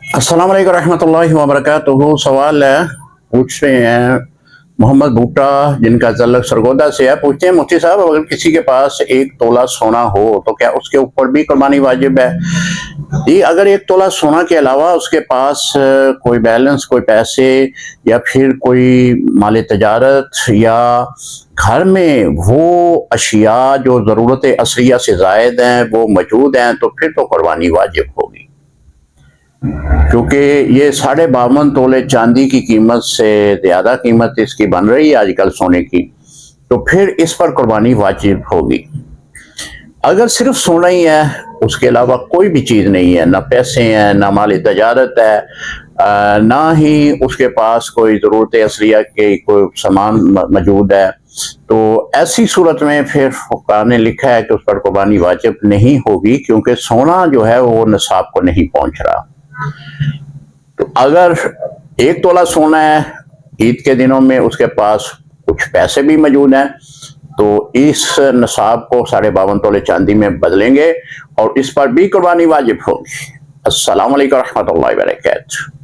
अस्सलाम वालेकुम रहमतुल्लाहि व बरकातुहू। सवाल है, पूछ रहे हैं मोहम्मद भुट्टा, जिनका तल्लुक सरगोदा से है। पूछते हैं, मुफ्ती साहब, अगर किसी के पास 1 तोला सोना हो तो क्या उसके ऊपर भी कुर्बानी वाजिब है? जी, अगर 1 तोला सोना के अलावा उसके पास कोई बैलेंस, कोई पैसे या फिर कोई माल तजारत या घर में वो अशिया जो ज़रूरत असलिया से ज़ायद हैं वो मौजूद हैं, तो फिर तो कुर्बानी वाजिब होगी, क्योंकि ये 52.5 तोले चांदी की कीमत से ज़्यादा कीमत इसकी बन रही है आजकल सोने की, तो फिर इस पर कुर्बानी वाजिब होगी। अगर सिर्फ सोना ही है, उसके अलावा कोई भी चीज़ नहीं है, ना पैसे हैं, ना माल तजारत है, ना ही उसके पास कोई ज़रूरत असलिया के कोई सामान मौजूद है, तो ऐसी सूरत में फिर फुक़हा ने लिखा है कि उस पर कुर्बानी वाजिब नहीं होगी, क्योंकि सोना जो है वो निसाब को नहीं पहुंच रहा। तो अगर 1 तोला सोना है, ईद के दिनों में उसके पास कुछ पैसे भी मौजूद हैं, तो इस निसाब को 52.5 तोले चांदी में बदलेंगे और इस पर भी कुर्बानी वाजिब होगी। अस्सलाम वालेकुम रहमतुल्लाहि व बरकातुहू।